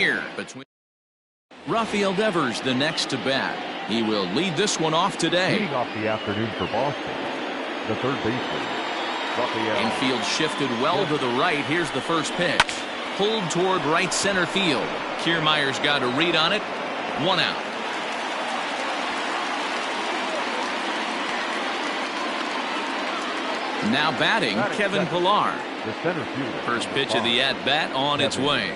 here between Rafael Devers, the next to bat. He will lead this one off today. Leading off the afternoon for Boston, the third baseman, Rafael. Infield shifted well to the right. Here's the first pitch. Pulled toward right center field. Kiermaier's got a read on it. 1 out. Now batting, Kevin Pillar. The center fielder. First pitch of the at-bat on its way.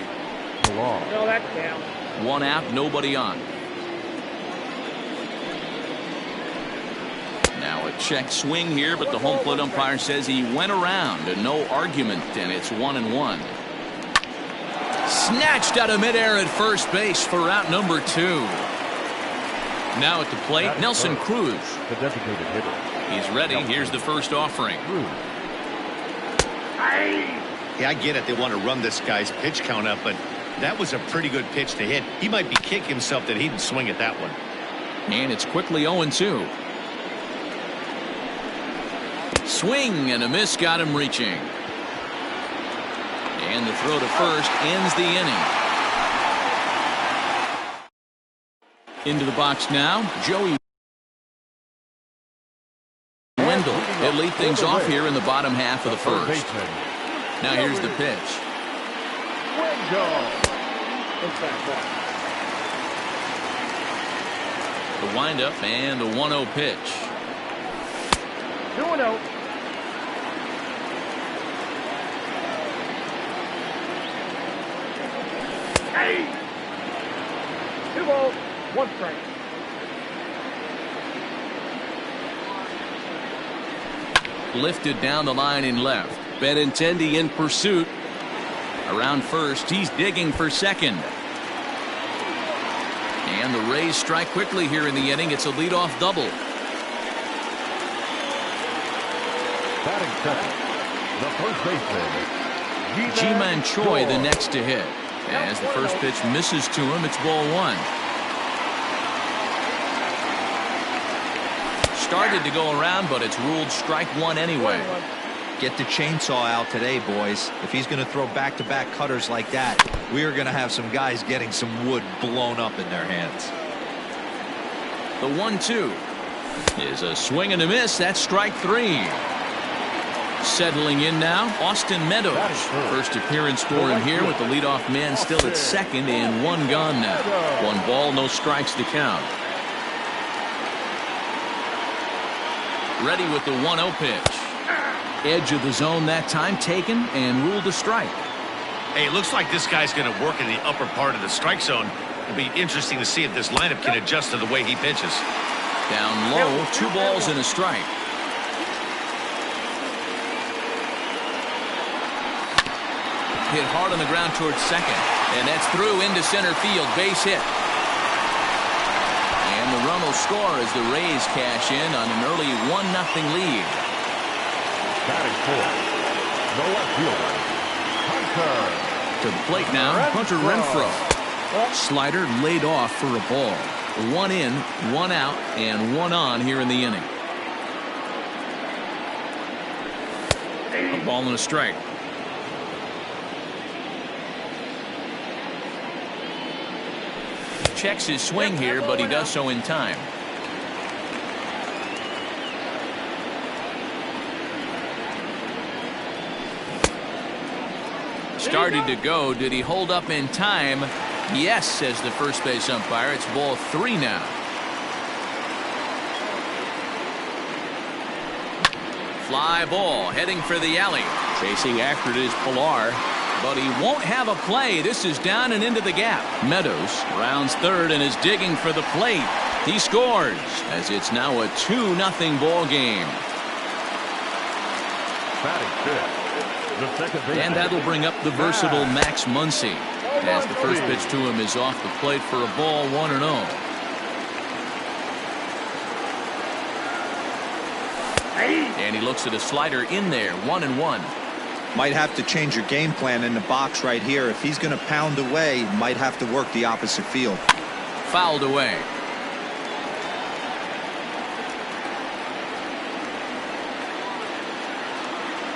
Pillar. No, that's down. 1 out, nobody on. Now a check swing here, but the home plate umpire says he went around and no argument, and it's 1-1. Snatched out of midair at first base for out number 2. Now at the plate, Nelson Cruz. The designated hitter. He's ready. Here's the first offering. Yeah, I get it. They want to run this guy's pitch count up, but that was a pretty good pitch to hit. He might be kicking himself that he didn't swing at that one. And it's quickly 0-2. Swing and a miss got him reaching. And the throw to first ends the inning. Into the box now, Joey Wendell. He'll lead things off here in the bottom half of the first. Now here's the pitch. The windup and the 1-0 pitch. 2-0. Hey! 2 balls, 1 strike. Lifted down the line in left. Benintendi in pursuit. Around first, he's digging for second. And the Rays strike quickly here in the inning. It's a leadoff double. Batting second, the first baseman, Ji-Man Choi, the next to hit. As the first pitch misses to him, it's ball 1. Started to go around, but it's ruled strike 1 anyway. Get the chainsaw out today, boys. If he's going to throw back-to-back cutters like that, we are going to have some guys getting some wood blown up in their hands. The 1-2 is a swing and a miss. That's strike 3. Settling in now, Austin Meadows. First appearance for him here with the leadoff man still at second and 1 gone now. 1 ball, no strikes to count. Ready with the 1-0 pitch. Edge of the zone that time taken and ruled a strike. Hey, it looks like this guy's going to work in the upper part of the strike zone. It'll be interesting to see if this lineup can adjust to the way he pitches. Down low, 2 balls and a strike. Hit hard on the ground towards second, and that's through into center field. Base hit. And the run will score as the Rays cash in on an early 1-0 lead. batting fourth, the left fielder, Hunter. To the plate now, Hunter Renfroe. Slider laid off for a ball. 1 in, 1 out, and 1 on here in the inning. A ball and a strike. Checks his swing here, but he does so in time. Started to go. Did he hold up in time? Yes, says the first base umpire. It's ball 3 now. Fly ball heading for the alley. Chasing after it is Pillar, but he won't have a play. This is down and into the gap. Meadows rounds third and is digging for the plate. He scores as it's now a 2-0 ball game. Batting fifth, the second baseman. And that'll bring up the versatile Max Muncy as the first pitch to him is off the plate for a ball 1-0. And he looks at a slider in there, 1-1. Might have to change your game plan in the box right here. If he's going to pound away, might have to work the opposite field. Fouled away.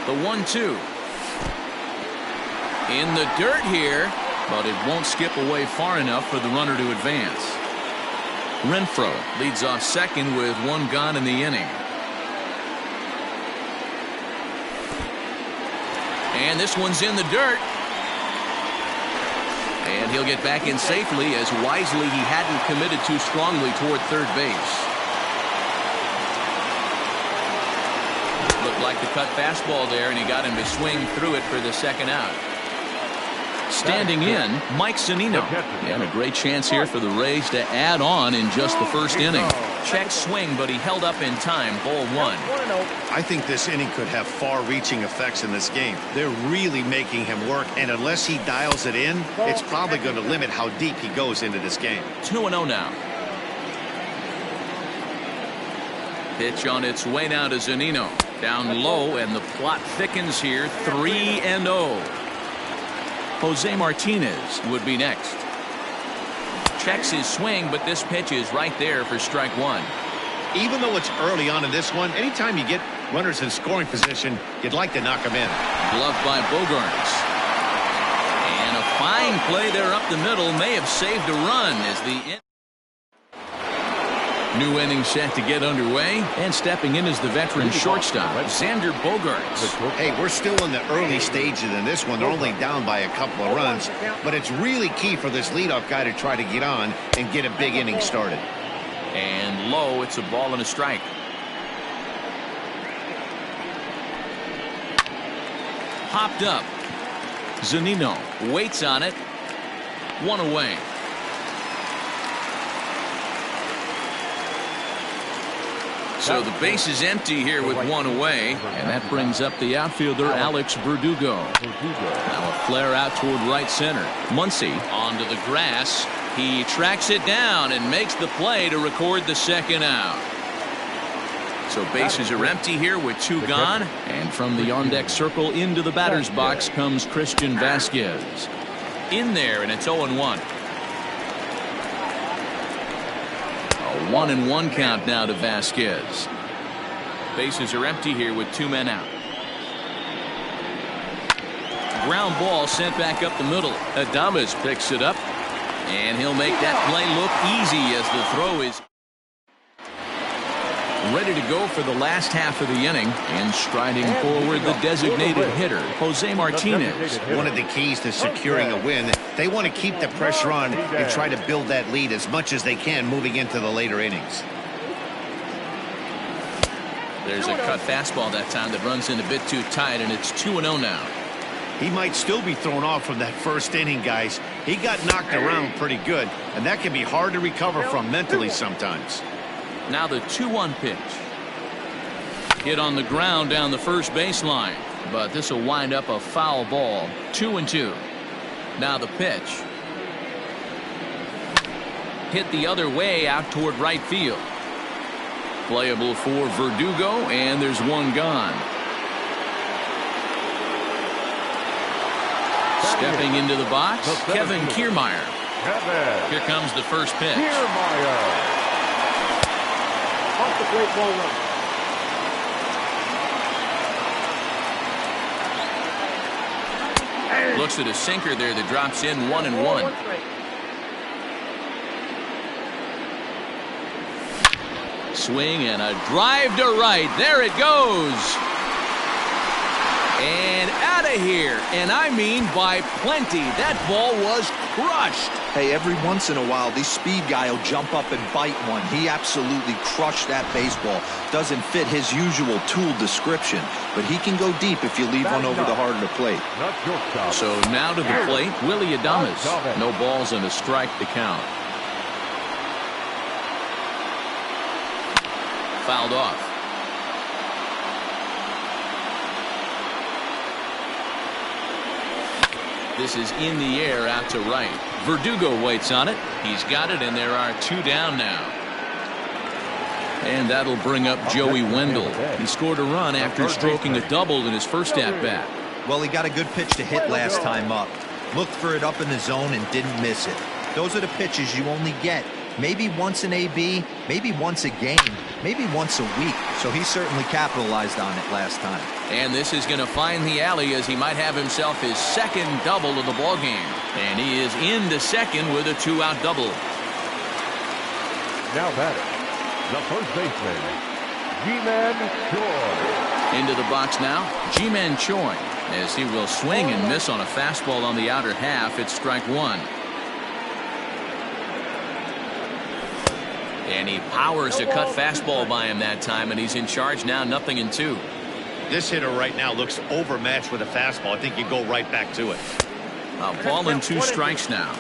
The 1-2. In the dirt here. but it won't skip away far enough for the runner to advance. Renfroe leads off second with one gone in the inning. And this one's in the dirt. And he'll get back in safely, as wisely he hadn't committed too strongly toward third base. Looked like the cut fastball there, and he got him to swing through it for the second out. Standing in, Mike Zunino. And a great chance here for the Rays to add on in just the first inning. Check swing, but he held up in time. Ball one. I think this inning could have far-reaching effects in this game. They're really making him work, and unless he dials it in, it's probably going to limit how deep he goes into this game. 2-0 now. Pitch on its way now to Zunino. Down low, and the plot thickens here. 3-0. Jose Martinez would be next. Checks his swing, but this pitch is right there for strike one. Even though it's early on in this one, anytime you get runners in scoring position, you'd like to knock them in. Gloved by Bogarts. And a fine play there up the middle may have saved a run as the new inning set to get underway, and stepping in is the veteran shortstop, Xander Bogarts. Hey, we're still in the early stages in this one. They're only down by a couple of runs, but it's really key for this leadoff guy to try to get on and get a big inning started. And low, it's a ball and a strike. Hopped up. Zunino waits on it. One away. So the base is empty here with one away, and that brings up the outfielder Alex Verdugo. Now a flare out toward right center. Muncy onto the grass. He tracks it down and makes the play to record the second out. So bases are empty here with two gone, and from the on-deck circle into the batter's box comes Christian Vasquez. In there, and it's 0-1. 1-1 count now to Vasquez. Bases are empty here with two men out. Ground ball sent back up the middle. Adames picks it up, and he'll make that play look easy as the throw is ready to go for the last half of the inning, and striding forward the designated hitter, Jose Martinez. One of the keys to securing a win, they want to keep the pressure on and try to build that lead as much as they can moving into the later innings. There's a cut fastball that time that runs in a bit too tight, and it's 2-0 now. He might still be thrown off from that first inning, guys. He got knocked around pretty good, and that can be hard to recover from mentally sometimes. Now the 2-1 pitch. Hit on the ground down the first baseline, but this will wind up a foul ball. 2-2. Now the pitch. Hit the other way out toward right field. Playable for Verdugo, and there's one gone. Stepping into the box, Kevin Kiermaier. Here comes the first pitch. Off the plate, ball run. Looks at a sinker there that drops in 1-1. Swing and a drive to right. There it goes. And out of here. And I mean by plenty. That ball was crushed. Hey, every once in a while, this speed guy will jump up and bite one. He absolutely crushed that baseball. Doesn't fit his usual tool description, but he can go deep if you leave one over the heart of the plate. So now to the plate, Willie Adames. No balls and a strike to count. Fouled off. This is in the air out to right. Verdugo waits on it. He's got it, and there are two down now. And that'll bring up Joey Wendell. He scored a run after stroking a double in his first at-bat. Well, he got a good pitch to hit last time up. Looked for it up in the zone and didn't miss it. Those are the pitches you only get Maybe once an AB, maybe once a game, maybe once a week. So he certainly capitalized on it last time. And this is going to find the alley as he might have himself his second double of the ball game. And he is into second with a 2-out double. Now batting, the first baseman, G-Man Choi. Into the box now, G-Man Choi, as he will swing and miss on a fastball on the outer half. It's strike one. And he powers a cut fastball by him that time, and he's in charge now, 0-2. This hitter right now looks overmatched with a fastball. I think you go right back to it. A ball and 2 strikes now.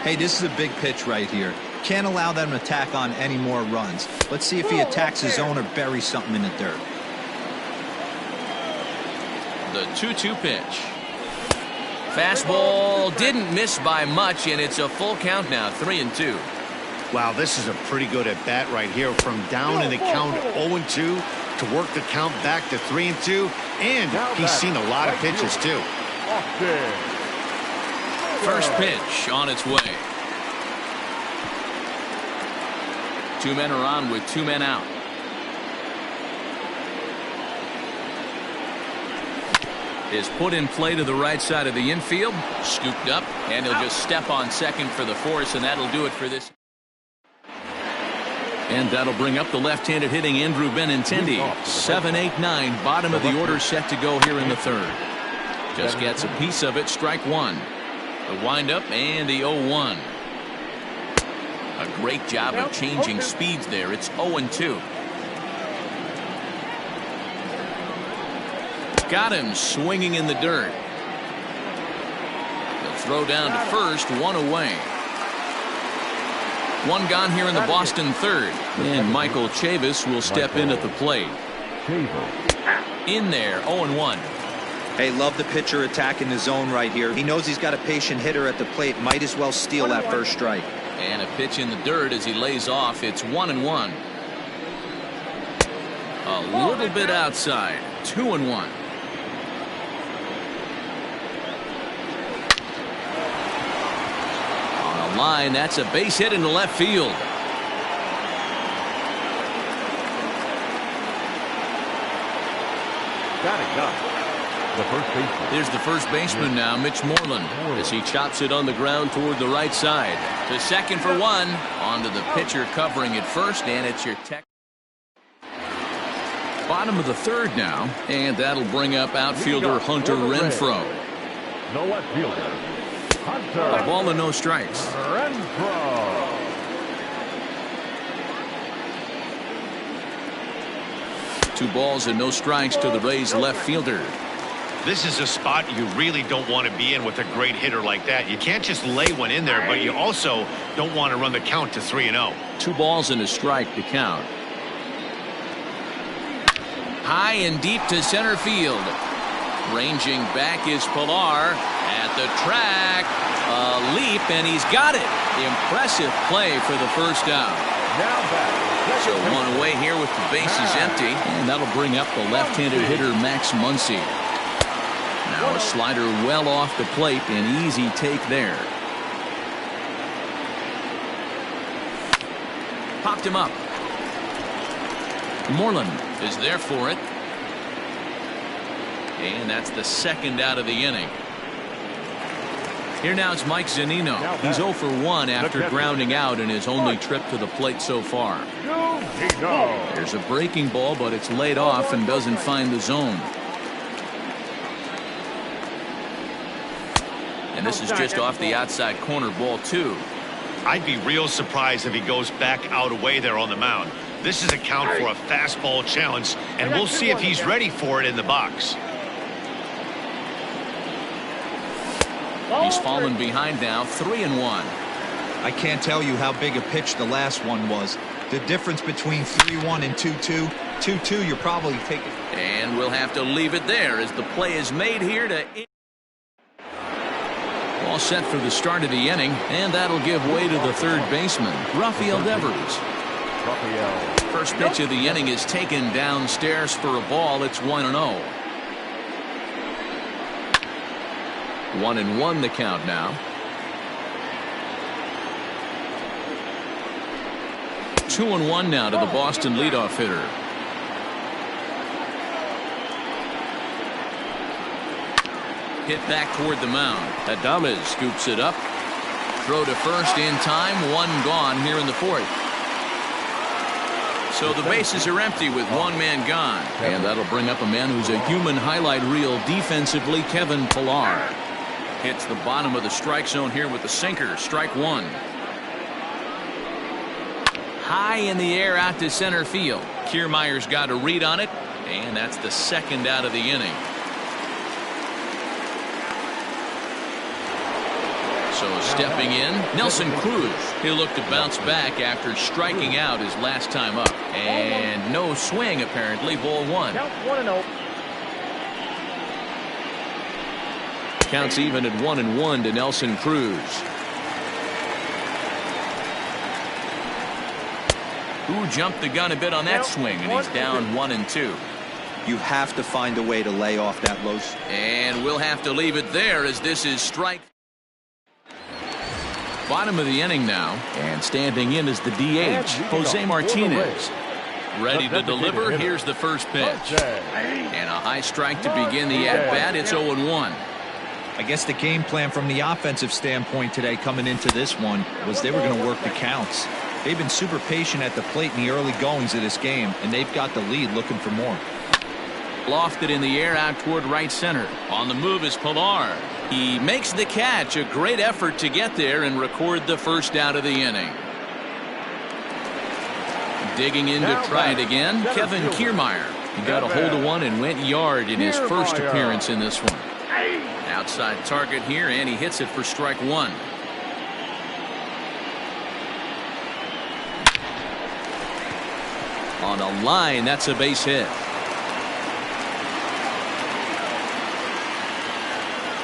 Hey, this is a big pitch right here. Can't allow them to tack on any more runs. Let's see if he attacks his zone or buries something in the dirt. The 2-2 pitch. Fastball didn't miss by much, and it's a full count now, 3-2. Wow, this is a pretty good at bat right here. From down in the count 0-2 to work the count back to 3-2. And he's seen a lot of pitches too. First pitch on its way. 2 men are on with 2 men out. Is put in play to the right side of the infield. Scooped up, and he'll just step on second for the force, and that'll do it for this. And that'll bring up the left-handed hitting Andrew Benintendi. 7-8-9, bottom of the order set to go here in the third. Just gets a piece of it, strike one. The windup and the 0-1. A great job of changing speeds there. It's 0-2. Got him swinging in the dirt. The throw down to first, 1 away. 1 gone here in the Boston third. And Michael Chavis will step in at the plate. In there, 0-1. Hey, love the pitcher attacking the zone right here. He knows he's got a patient hitter at the plate. Might as well steal that first strike. And a pitch in the dirt as he lays off. It's 1-1. A little bit outside. 2-1. On a line, that's a base hit into left field. The first baseman. Here's the first baseman now, Mitch Moreland, as he chops it on the ground toward the right side. To second for 1. Onto the pitcher covering it first, and it's your tech. Bottom of the third now, and that'll bring up outfielder Hunter Renfroe. No left fielder. Hunter. A ball and no strikes. Renfroe. 2 balls and no strikes to the Rays left fielder. This is a spot you really don't want to be in with a great hitter like that. You can't just lay one in there, but you also don't want to run the count to 3-0. 2 balls and a strike to count. High and deep to center field. Ranging back is Pilar at the track. A leap, and he's got it. Impressive play for the first out. Now back. So 1 away here with the bases empty, and that'll bring up the left-handed hitter Max Muncy. Now a slider well off the plate, an easy take there. Popped him up. Moreland is there for it. And that's the second out of the inning. Here now is Mike Zunino. He's 0 for 1 after grounding out in his only trip to the plate so far. There's a breaking ball, but it's laid off and doesn't find the zone. And this is just off the outside corner, ball 2. I'd be real surprised if he goes back out away there on the mound. This is a count for a fastball challenge, and we'll see if he's ready for it in the box. He's fallen behind now, 3-1. I can't tell you how big a pitch the last one was. The difference between 3-1 and 2-2. 2-2, you're probably taking. And we'll have to leave it there as the play is made here to. All set for the start of the inning, and that'll give way to the third baseman, Rafael Devers. First pitch of the inning is taken downstairs for a ball. It's 1-0. 1-1 the count now. 2-1 now to the Boston leadoff hitter. Hit back toward the mound. Adames scoops it up. Throw to first in time. One gone here in the fourth. So the bases are empty with one man gone. And that'll bring up a man who's a human highlight reel defensively, Kevin Pillar. Hits the bottom of the strike zone here with the sinker. Strike one. High in the air out to center field. Kiermaier's got a read on it, and that's the second out of the inning. So stepping in, Nelson Cruz. He'll look to bounce back after striking out his last time up. And no swing, apparently. Ball one. Count 1-0. Counts even at 1-1 to Nelson Cruz. Who jumped the gun a bit on that swing, and he's down 1-2. You have to find a way to lay off that low. And we'll have to leave it there as this is strike. Bottom of the inning now, and standing in is the DH, Jose Martinez. Ready to deliver. Here's the first pitch. And a high strike to begin the at-bat. It's 0-1. I guess the game plan from the offensive standpoint today coming into this one was they were going to work the counts. They've been super patient at the plate in the early goings of this game, and they've got the lead looking for more. Lofted in the air out toward right center. On the move is Pillar. He makes the catch. A great effort to get there and record the first out of the inning. Digging in to try it again, Kevin Kiermaier. He got a hold of one and went yard in his first appearance in this one. Outside target here, and he hits it for strike one. On a line, that's a base hit.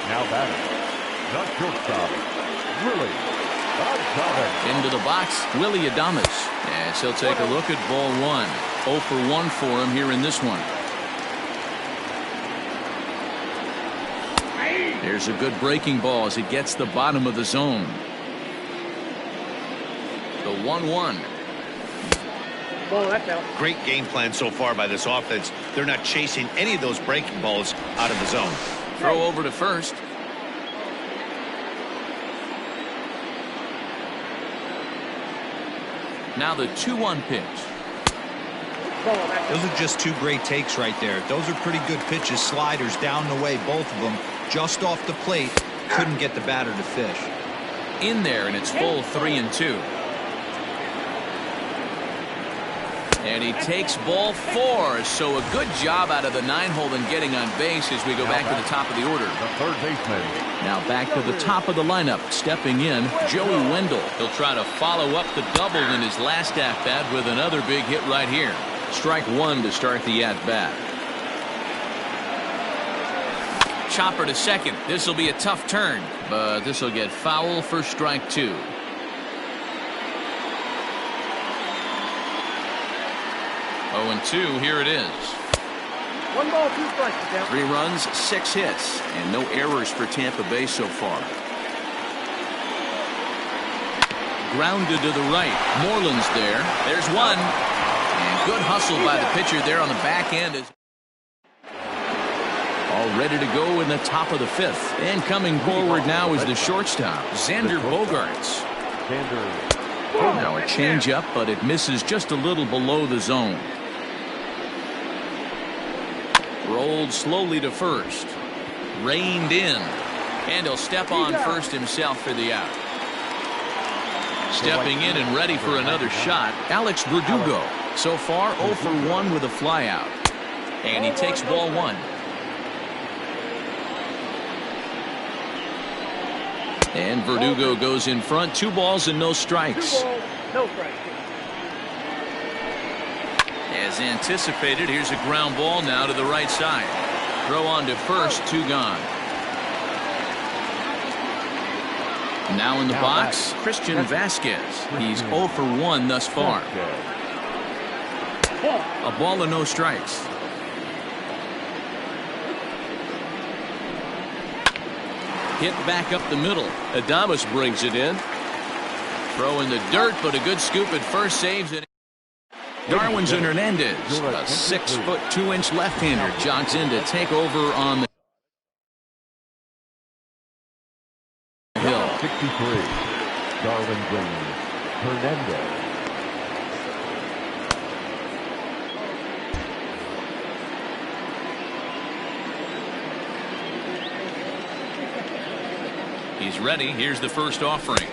Now batting, the shortstop, Willie Adames. Into the box, Willie Adames. As he'll take a look at ball one. 0 for 1 for him here in this one. There's a good breaking ball as it gets the bottom of the zone. The 1-1. Great game plan so far by this offense. They're not chasing any of those breaking balls out of the zone. Throw over to first. Now the 2-1 pitch. Those are just two great takes right there. Those are pretty good pitches. Sliders down the way, both of them. Just off the plate. Couldn't get the batter to fish. In there, and it's full 3-2. And he takes ball 4. So a good job out of the 9-hole in getting on base as we go back to the top of the order. The third baseman. Now back to the top of the lineup. Stepping in, Joey Wendell. He'll try to follow up the double in his last at-bat with another big hit right here. Strike one to start the at-bat. Chopper to second. This will be a tough turn, but this will get foul for strike two. Oh, and 2, here it is. 1 ball, 2 strikes. 3 runs, 6 hits, and no errors for Tampa Bay so far. Grounded to the right. Moreland's there. There's one. And good hustle by the pitcher there on the back end. All ready to go in the top of the 5th. And coming forward now is the shortstop, Xander Bogaerts. Now a changeup, but it misses just a little below the zone. Rolled slowly to first. Reined in. And he'll step on first himself for the out. Stepping in and ready for another shot, Alex Verdugo. So far 0 for 1 with a flyout. And he takes ball 1. And Verdugo goes in front. 2 balls and no strikes. 2 balls, no strikes. As anticipated, here's a ground ball now to the right side. Throw on to first, 2 gone. Now in the box, Christian Vasquez. He's 0 for 1 thus far. A ball and no strikes. Hit back up the middle. Adames brings it in. Throw in the dirt, but a good scoop at first saves it. Darwin's and Hernandez, a 6'2" left-hander, jogs in to take over on the hill. 63, Darwin James Hernandez. He's ready. Here's the first offering.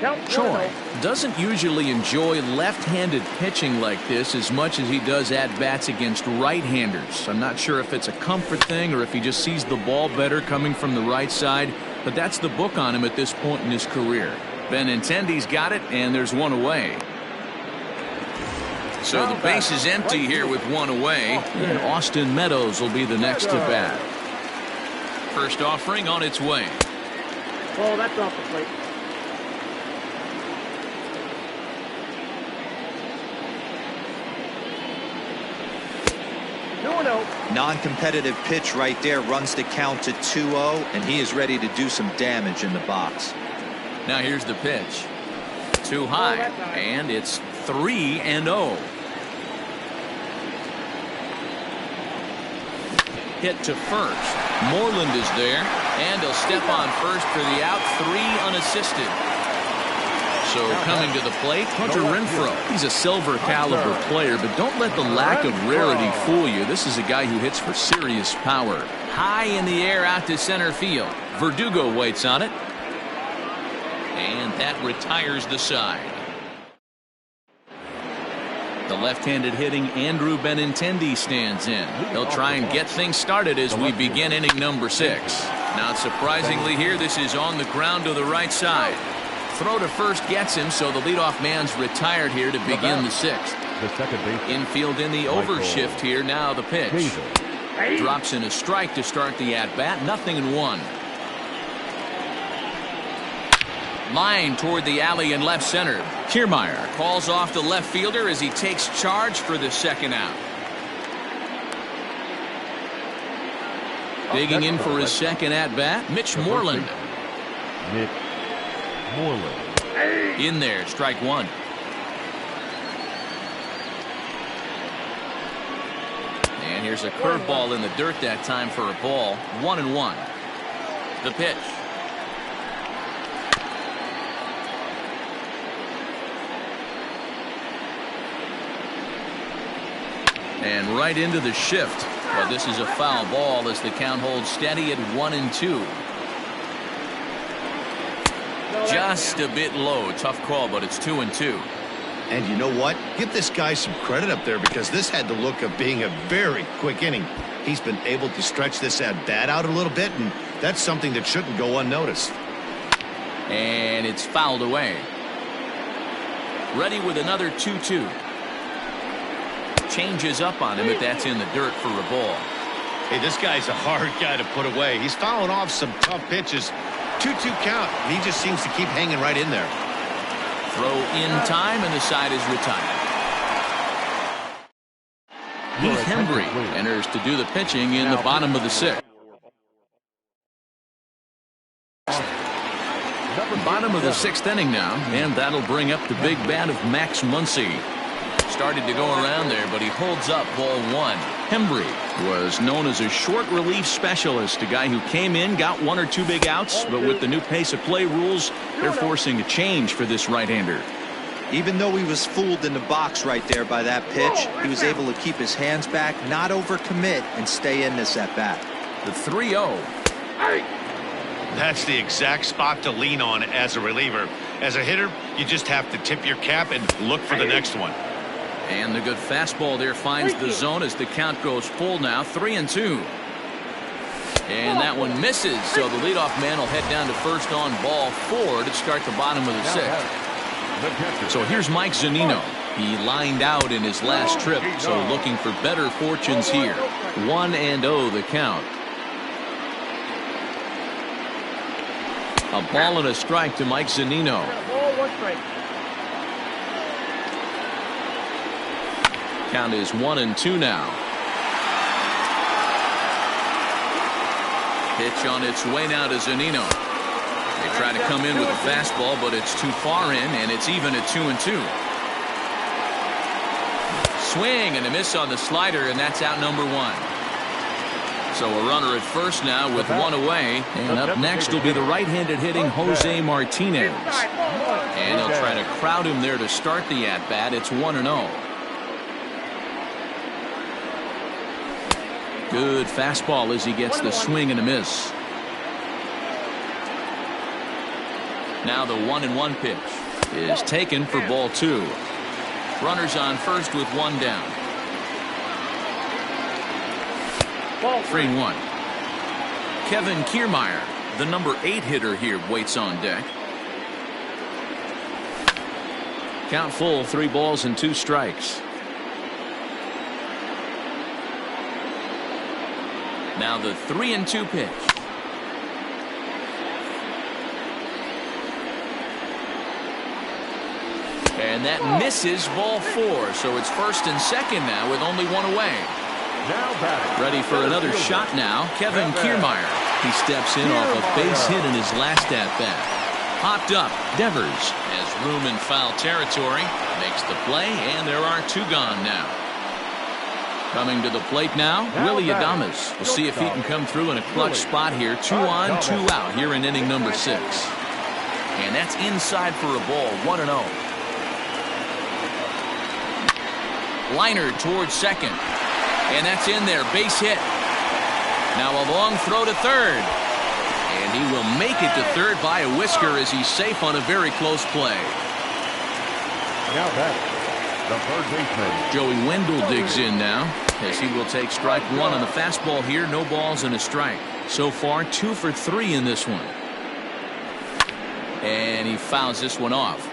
Count Troy doesn't usually enjoy left-handed pitching like this as much as he does at-bats against right-handers. I'm not sure if it's a comfort thing or if he just sees the ball better coming from the right side, but that's the book on him at this point in his career. Benintendi's got it, and there's one away. So the base is empty here with one away, and Austin Meadows will be the next to bat. First offering on its way. Oh, that's off the plate. Non-competitive pitch right there, runs the count to 2-0, and he is ready to do some damage in the box. Now here's the pitch. Too high, and it's 3-0. Hit to first. Moreland is there, and he'll step on first for the out. 3 unassisted. So coming to the plate, Hunter Renfroe. He's a silver caliber player, but don't let the lack of rarity fool you. This is a guy who hits for serious power. High in the air out to center field. Verdugo waits on it. And that retires the side. The left-handed hitting Andrew Benintendi stands in. He'll try and get things started as we begin inning number 6. Not surprisingly here, this is on the ground to the right side. Throw to first gets him, so the leadoff man's retired here to begin the 6th. The second baseman. Infield in the overshift here. Now the pitch. Drops in a strike to start the at-bat. 0-1. Line toward the alley in left center. Kiermaier calls off the left fielder as he takes charge for the second out. Digging in for his second at-bat, Mitch Moreland. Mitch Moreland. In there, strike 1. And here's a curveball in the dirt that time for a ball. 1-1. The pitch. And right into the shift. But this is a foul ball as the count holds steady at 1-2. Just a bit low. Tough call, but it's 2-2. And you know what? Give this guy some credit up there, because this had the look of being a very quick inning. He's been able to stretch this at-bat out a little bit, and that's something that shouldn't go unnoticed. And it's fouled away. Ready with another 2-2. Changes up on him, but that's in the dirt for a ball. Hey, this guy's a hard guy to put away. He's fouling off some tough pitches. 2-2 count. He just seems to keep hanging right in there. Throw in time, and the side is retired. Heath Hembry enters to do the pitching in the bottom of the 6th. Bottom of the 6th inning now, and that'll bring up the big bat of Max Muncy. Started to go around there, but he holds up ball 1. Hembry was known as a short relief specialist, a guy who came in, got 1 or 2 big outs, but with the new pace of play rules, they're forcing a change for this right-hander. Even though he was fooled in the box right there by that pitch, he was able to keep his hands back, not overcommit, and stay in this at-bat. The 3-0. That's the exact spot to lean on as a reliever. As a hitter, you just have to tip your cap and look for the next one. And the good fastball there finds the zone as the count goes full now. 3-2. And that one misses, so the leadoff man will head down to first on ball 4 to start the bottom of the 6th. So here's Mike Zunino. He lined out in his last trip, so looking for better fortunes here. 1-0 the count. A ball and a strike to Mike Zunino. Ball, 1 strike. Count is 1-2 now. Pitch on its way now to Zunino. They try to come in with a fastball, but it's too far in, and it's even at 2-2. Swing and a miss on the slider, and that's out number 1. So a runner at first now with 1 away. And up next will be the right-handed hitting Jose Martinez. And he'll try to crowd him there to start the at-bat. It's 1-0. Good fastball as he gets the swing and a miss. Now the 1-1 pitch is taken for ball 2. Runners on first with 1 down. 3-1. Kevin Kiermaier, the number 8 hitter here, waits on deck. Count full, 3 balls and 2 strikes. Now the 3-2 pitch. And that misses ball 4. So it's first and second now with only 1 away. Ready for another shot now, Kevin Kiermaier. He steps in off a base hit in his last at-bat. Popped up, Devers has room in foul territory, makes the play, and there are 2 gone now. Coming to the plate now, Willie Adames. We'll see if he can come through in a clutch spot here. 2 on, 2 out here in inning number 6. And that's inside for a ball, 1-0. Liner towards second. And that's in there, base hit. Now a long throw to third. And he will make it to third by a whisker as he's safe on a very close play. Now batting, the third baseman, Joey Wendell digs in now as he will take strike 1 on the fastball here. No balls and a strike. So far 2 for 3 in this one. And he fouls this one off.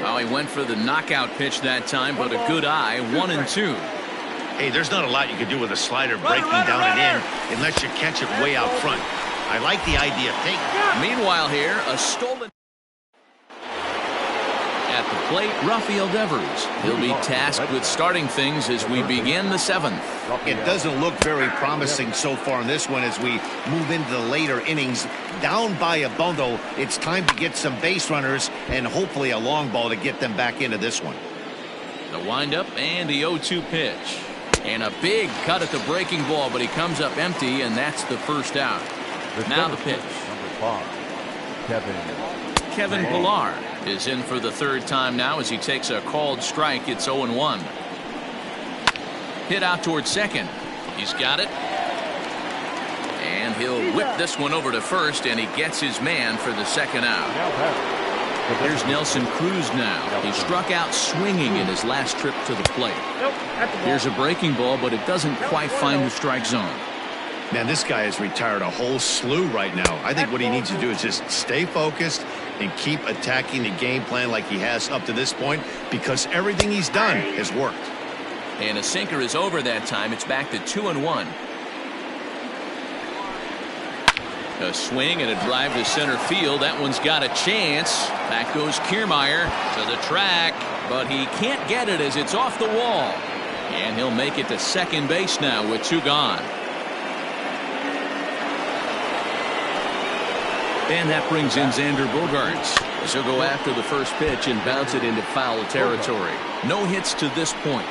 Oh, he went for the knockout pitch that time, but a good eye. 1-2. Hey, there's not a lot you can do with a slider breaking down and in unless you catch it way out front. I like the idea of taking it. Meanwhile here, a stolen at the plate, Rafael Devers. He'll be tasked with starting things as we begin the 7th. It doesn't look very promising so far in this one as we move into the later innings. Down by a bundle, it's time to get some base runners and hopefully a long ball to get them back into this one. The windup and the 0-2 pitch. And a big cut at the breaking ball, but he comes up empty, and that's the first out. Now the pitch. number 5, Kevin Pillar is in for the 3rd time now as he takes a called strike. It's 0-1. Hit out towards second. He's got it. And he'll whip this one over to first, and he gets his man for the 2nd out. Here's Nelson Cruz now. He struck out swinging in his last trip to the plate. Here's a breaking ball, but it doesn't quite find the strike zone. Man, this guy has retired a whole slew right now. I think what he needs to do is just stay focused and keep attacking the game plan like he has up to this point, because everything he's done has worked. And a sinker is over that time. It's back to 2-1. A swing and a drive to center field. That one's got a chance. Back goes Kiermaier to the track, but he can't get it as it's off the wall. And he'll make it to second base now with 2 gone. And that brings in Xander Bogaerts. He'll go after the first pitch and bounce it into foul territory. No hits to this point.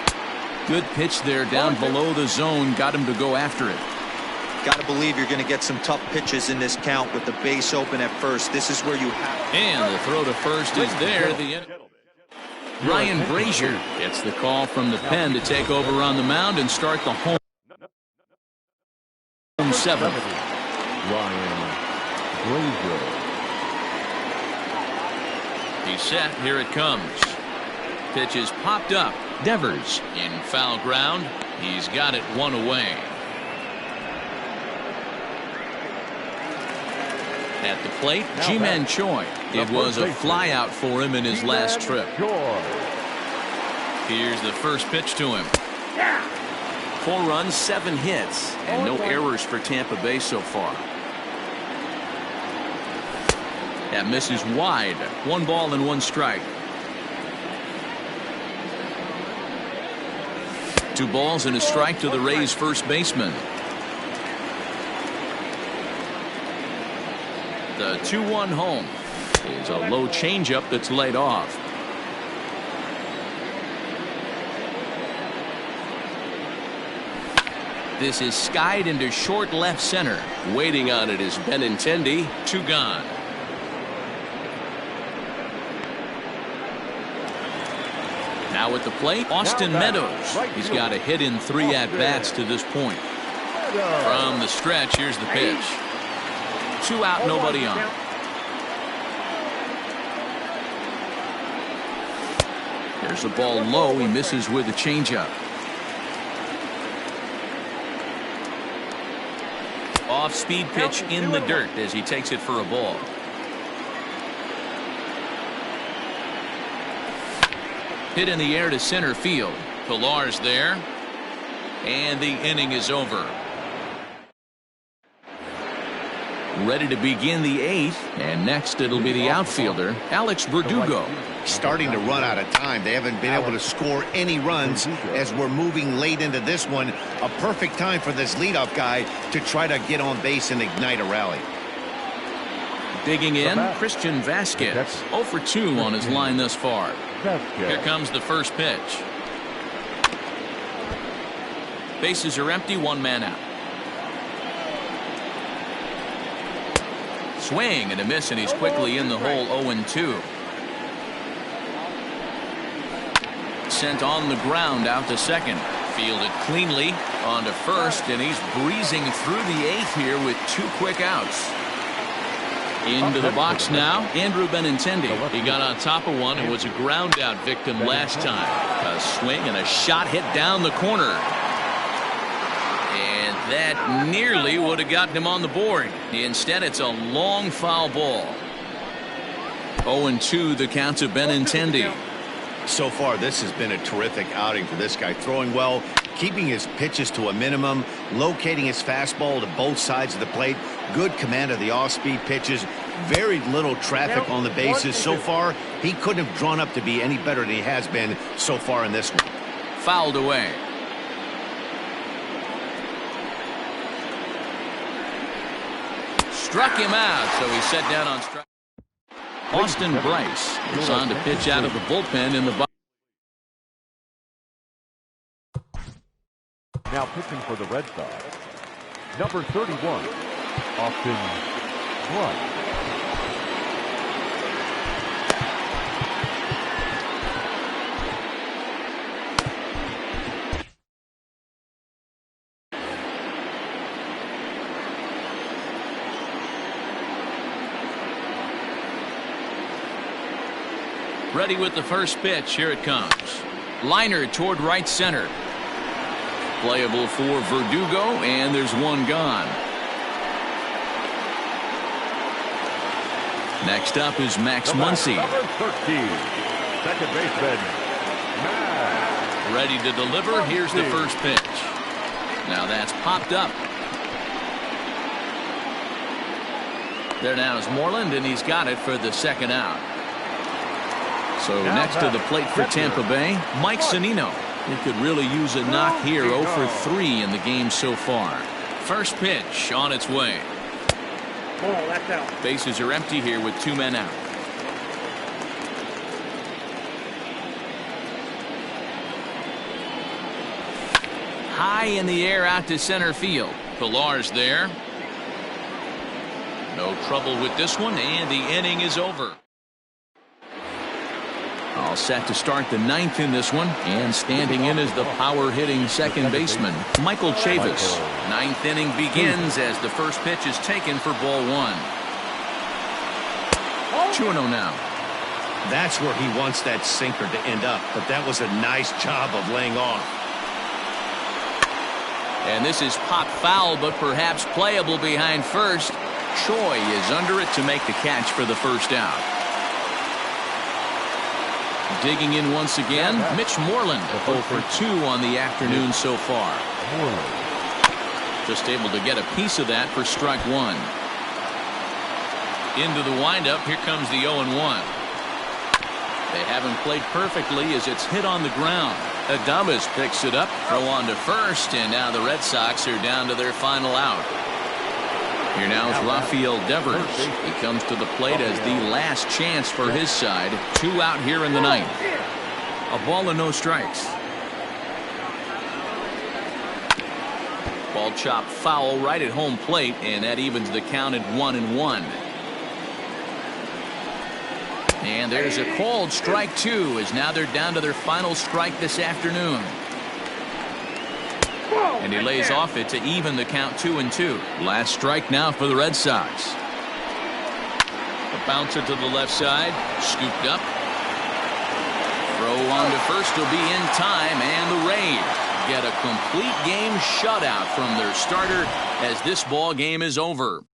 Good pitch there down below the zone. Got him to go after it. Got to believe you're going to get some tough pitches in this count with the base open at first. This is where you have. And the throw to first is there. Ryan Brazier gets the call from the pen to take over on the mound and start the home 7th. Ryan Brazier. He's set. Here it comes. Pitch is popped up. Devers in foul ground. He's got it 1 away. At the plate, Ji-Man Choi. It was a flyout for him in his last trip. Here's the first pitch to him. 4 runs, 7 hits, and no errors for Tampa Bay so far. That misses wide. 1 ball and 1 strike. 2 balls and a strike to the Rays first baseman. The 2-1 home. is a low changeup that's laid off. This is skied into short left center. Waiting on it is Benintendi. 2 gone. Now at the plate, Austin Meadows. He's got a hit in 3 at-bats to this point. From the stretch, here's the pitch. 2 out, nobody on. There's the ball low. He misses with a changeup. Off-speed pitch in the dirt as he takes it for a ball. Hit in the air to center field. Pilar's there. And the inning is over. Ready to begin the 8th. And next it'll be the outfielder, Alex Verdugo. Starting to run out of time. They haven't been able to score any runs as we're moving late into this one. A perfect time for this leadoff guy to try to get on base and ignite a rally. Digging in, Christian Vasquez. 0 for 2 on his line thus far. Here comes the first pitch. Bases are empty, 1 man out. Swing and a miss, and he's quickly in the hole. 0-2. Sent on the ground out to second. Fielded cleanly on to first, and he's breezing through the 8th here with 2 quick outs. Into the box now, Andrew Benintendi. He got on top of one and was a ground out victim last time. A swing and a shot hit down the corner. And that nearly would have gotten him on the board. Instead, it's a long foul ball. 0-2 the count to Benintendi. So far, this has been a terrific outing for this guy. Throwing well, keeping his pitches to a minimum, locating his fastball to both sides of the plate, good command of the off-speed pitches, very little traffic on the bases. So far, he couldn't have drawn up to be any better than he has been so far in this one. Fouled away. Struck him out, so he's set down on strike. Austin Bryce is on to pitch out of the bullpen in the box. Now pitching for the Red Sox, number 31, Austin Bryce. Ready with the first pitch. Here it comes. Liner toward right center. Playable for Verdugo, and there's 1 gone. Next up is Max Muncy. Number 13, second baseman, Max. Ready to deliver. Here's the first pitch. Now that's popped up. There now is Moreland, and he's got it for the second out. So next to the plate for Tampa Bay, Mike Zunino. He could really use a knock here. 0 for 3 in the game so far. First pitch on its way. Oh, that's out. Bases are empty here with 2 men out. High in the air out to center field. Pilar's there. No trouble with this one, and the inning is over. All set to start the 9th in this one, and standing in is the power-hitting second baseman, Michael Chavis. 9th inning begins as the first pitch is taken for ball 1. 2-0 now. That's where he wants that sinker to end up, but that was a nice job of laying off. And this is pop foul, but perhaps playable behind first. Choi is under it to make the catch for the first out. Digging in once again, Mitch Moreland. 0 for 2 on the afternoon so far. Just able to get a piece of that for strike 1. Into the windup, here comes the 0-1. They haven't played perfectly as it's hit on the ground. Adames picks it up, throw on to first, and now the Red Sox are down to their final out. Here now is Rafael Devers. He comes to the plate as the last chance for his side. 2 out here in the ninth. A ball and no strikes. Ball chopped foul right at home plate, and that evens the count at 1-1. And there's a called strike 2, as now they're down to their final strike this afternoon. And he lays off it to even the count 2-2. Last strike now for the Red Sox. A bouncer to the left side, scooped up. Throw on to first will be in time, and the Rays get a complete game shutout from their starter as this ball game is over.